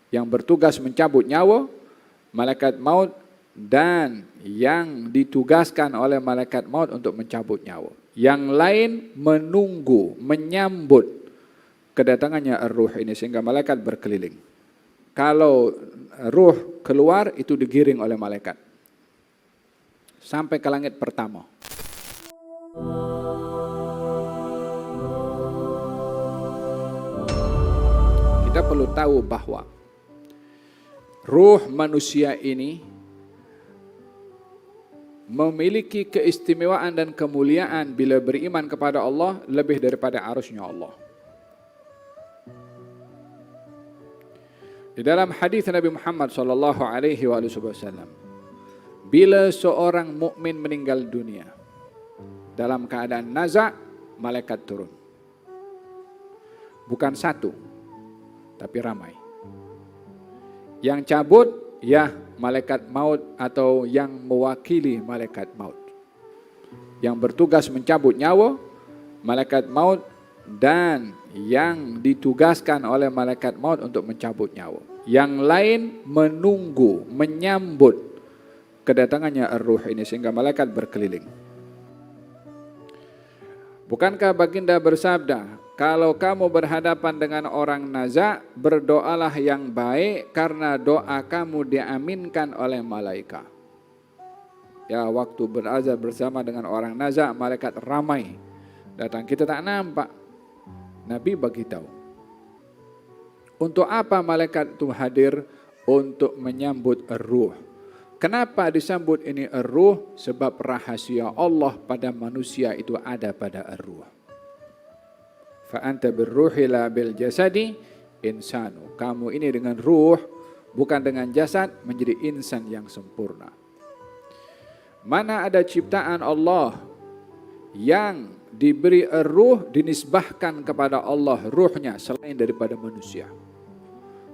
yang bertugas mencabut nyawa, malaikat maut, dan yang ditugaskan oleh malaikat maut untuk mencabut nyawa. Yang lain menunggu, menyambut kedatangannya ar-ruh ini, sehingga malaikat berkeliling. Kalau ruh keluar, itu digiring oleh malaikat sampai ke langit pertama. Kita perlu tahu bahwa ruh manusia ini memiliki keistimewaan dan kemuliaan bila beriman kepada Allah lebih daripada arusnya Allah. Di dalam hadis Nabi Muhammad SAW, bila seorang mukmin meninggal dunia dalam keadaan naza', malaikat turun. Bukan satu, tapi ramai. Yang cabut, ya malaikat maut atau yang mewakili malaikat maut. Yang bertugas mencabut nyawa, malaikat maut, dan yang ditugaskan oleh malaikat maut untuk mencabut nyawa. Yang lain menunggu, menyambut kedatangannya ar-ruh ini, sehingga malaikat berkeliling. Bukankah baginda bersabda, kalau kamu berhadapan dengan orang naza', berdoalah yang baik karena doa kamu diaminkan oleh malaikat. Ya, waktu berazab bersama dengan orang naza', malaikat ramai datang, kita tak nampak. Nabi bagi tahu. Untuk apa malaikat itu hadir? Untuk menyambut ar-ruh. Kenapa disambut ini ar-ruh? Sebab rahasia Allah pada manusia itu ada pada ar-ruh. Fa anta birruhi la bil jasadi insanu. Kamu ini dengan ruh, bukan dengan jasad, menjadi insan yang sempurna. Mana ada ciptaan Allah yang diberi ar-ruh, dinisbahkan kepada Allah ruhnya selain daripada manusia.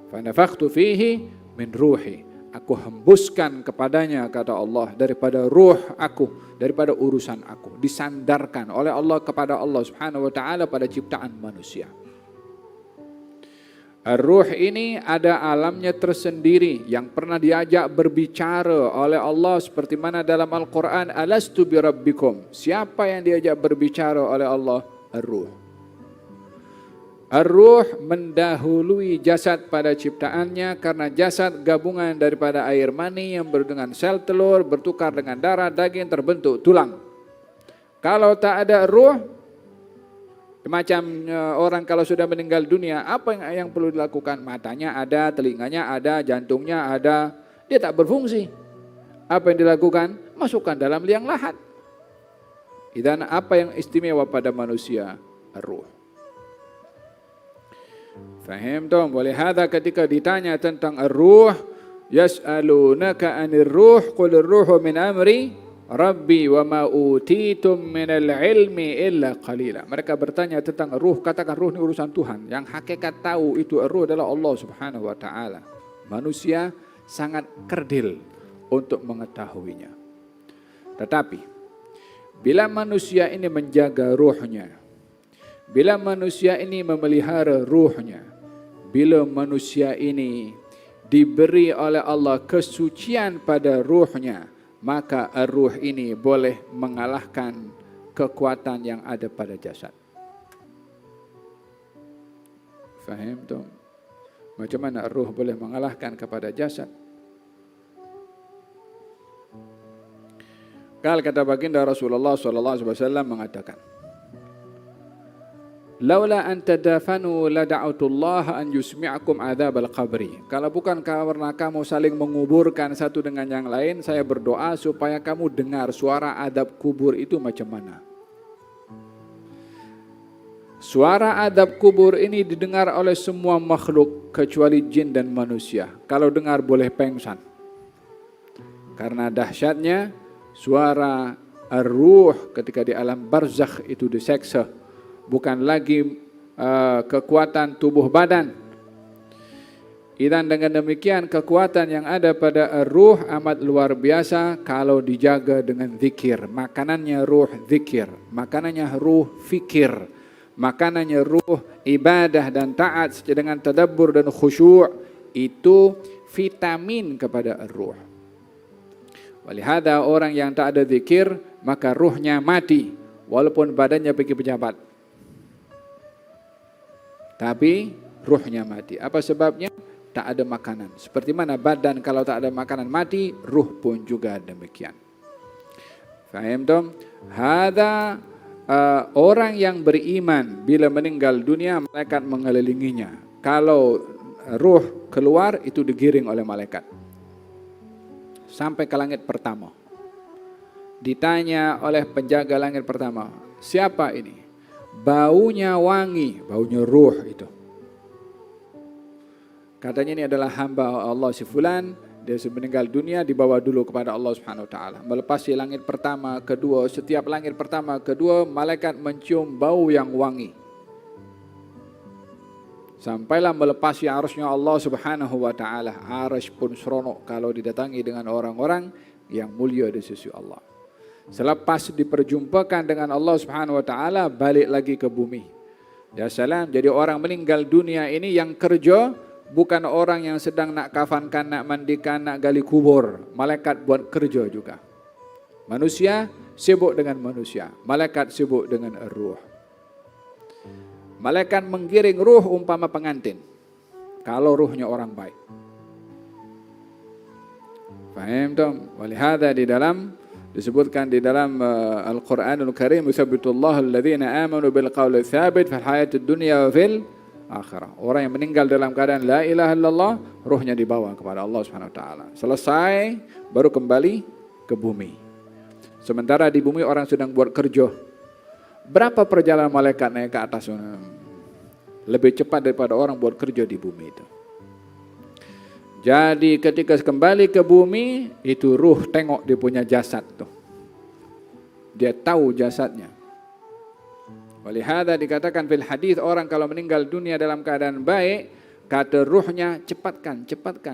Fa nafakhtu fihi min ruhi. Aku hembuskan kepadanya, kata Allah, daripada ruh aku, daripada urusan aku. Disandarkan oleh Allah kepada Allah Subhanahu wa ta'ala pada ciptaan manusia. Ar-ruh ini ada alamnya tersendiri yang pernah diajak berbicara oleh Allah seperti mana dalam Al-Quran, alastu birabbikum. Siapa yang diajak berbicara oleh Allah? Ar-ruh. Ar-ruh mendahului jasad pada ciptaannya karena jasad gabungan daripada air mani yang dengan sel telur bertukar dengan darah, daging, terbentuk tulang. Kalau tak ada ruh, macam orang kalau sudah meninggal dunia, apa yang perlu dilakukan? Matanya ada, telinganya ada, jantungnya ada, dia tak berfungsi. Apa yang dilakukan? Masukkan dalam liang lahat. Dan apa yang istimewa pada manusia? Ar-ruh. Faham tak? Oleh hadza ketika ditanya tentang ar-ruh, yas'alunaka 'anir ruh qul ar-ruhu min amri rabbi wa ma utitum minal ilmi illa qalila. Mereka bertanya tentang ruh, katakan ruh ini urusan Tuhan. Yang hakikat tahu itu ruh adalah Allah Subhanahu wa taala. Manusia sangat kerdil untuk mengetahuinya. Tetapi bila manusia ini menjaga ruhnya, bila manusia ini memelihara ruhnya, bila manusia ini diberi oleh Allah kesucian pada ruhnya, maka ar-ruh ini boleh mengalahkan kekuatan yang ada pada jasad. Faham tu? Macam mana ar-ruh boleh mengalahkan kepada jasad? Kal kata baginda Rasulullah SAW mengatakan, laula an tadafanu la da'utullah an yusmi'akum adzabal qabri. Kalau bukan karena kamu saling menguburkan satu dengan yang lain, saya berdoa supaya kamu dengar suara adab kubur itu macam mana. Suara adab kubur ini didengar oleh semua makhluk kecuali jin dan manusia. Kalau dengar boleh pengsan. Karena dahsyatnya suara ar-ruh ketika di alam barzakh itu diseksa. Bukan lagi kekuatan tubuh badan. Dan dengan demikian kekuatan yang ada pada ruh amat luar biasa kalau dijaga dengan zikir. Makanannya ruh zikir, makanannya ruh fikir, makanannya ruh ibadah dan taat dengan tadabbur dan khusyuk. itu vitamin kepada ruh. Walihada orang yang tak ada zikir maka ruhnya mati walaupun badannya pergi pejabat. Tapi ruhnya mati. Apa sebabnya? Tak ada makanan. Seperti mana badan kalau tak ada makanan mati, ruh pun juga demikian. Faham tom? Hada orang yang beriman bila meninggal dunia malaikat mengelilinginya. Kalau ruh keluar itu digiring oleh malaikat sampai ke langit pertama. Ditanya oleh penjaga langit pertama, siapa ini? Baunya wangi, baunya ruh itu. Katanya ini adalah hamba Allah si fulan, dia meninggal dunia, dibawa dulu kepada Allah Subhanahu wa taala. Melepasi langit pertama, kedua, setiap langit pertama, kedua, malaikat mencium bau yang wangi. Sampailah melepasi arasnya Allah Subhanahu wa taala. Aras pun seronok kalau didatangi dengan orang-orang yang mulia di sisi Allah. Selepas diperjumpakan dengan Allah Subhanahu wa taala, balik lagi ke bumi. Ya salam, jadi orang meninggal dunia ini yang kerja bukan orang yang sedang nak kafankan, nak mandikan, nak gali kubur. Malaikat buat kerja juga. Manusia sibuk dengan manusia, malaikat sibuk dengan ruh. Malaikat menggiring ruh umpama pengantin. Kalau ruhnya orang baik. Faham tom? Walihada disebutkan di dalam Al-Quranul Karim, "Yuthabbitullahu alladhina amanu bil qawli tsabit fil hayatid dunya wa fil akhirah." Orang yang meninggal dalam keadaan la ilaha illallah, ruhnya dibawa kepada Allah Subhanahu wa taala. Selesai baru kembali ke bumi. Sementara di bumi orang sedang buat kerja. Berapa perjalanan malaikat naik ke atas? Lebih cepat daripada orang buat kerja di bumi itu. Jadi ketika kembali ke bumi, itu ruh tengok dia punya jasad tuh. Dia tahu jasadnya. Walihada dikatakan fil hadis, orang kalau meninggal dunia dalam keadaan baik, kata ruhnya cepatkan,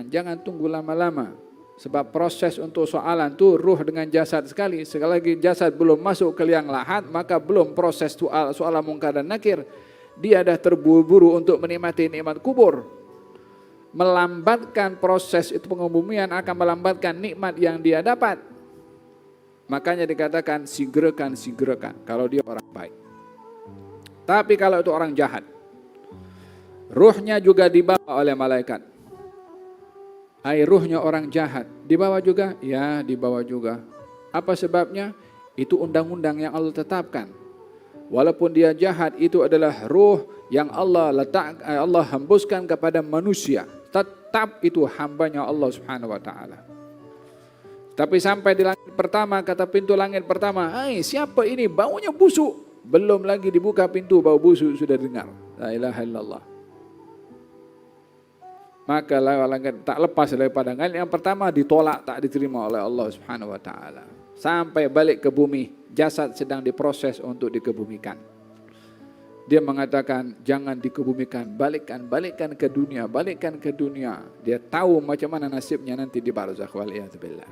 jangan tunggu lama-lama. Sebab proses untuk soalan tu ruh dengan jasad sekali. Sekali lagi jasad belum masuk ke liang lahat, maka belum proses soalan mungkar dan nakir. Dia dah terburu-buru untuk menikmati nikmat kubur. Melambatkan proses itu pengebumian akan melambatkan nikmat yang dia dapat. Makanya dikatakan segerakan kalau dia orang baik. Tapi kalau itu orang jahat, ruhnya juga dibawa oleh malaikat. Ruhnya orang jahat dibawa juga? Ya, dibawa juga. Apa sebabnya? Itu undang-undang yang Allah tetapkan. Walaupun dia jahat, itu adalah ruh yang Allah hembuskan kepada manusia. Tetap itu hambanya Allah Subhanahu wa taala. Tapi sampai di langit pertama, kata pintu langit pertama, siapa ini? Baunya busuk. Belum lagi dibuka pintu, bau busuk sudah dengar. La ilaha illallah. Maka langit tak lepas daripada langit yang pertama ditolak, tak diterima oleh Allah Subhanahu wa taala. Sampai balik ke bumi, jasad sedang diproses untuk dikebumikan. Dia mengatakan jangan dikebumikan, balikkan ke dunia, Dia tahu macam mana nasibnya nanti di barzakh, wal iyad billah.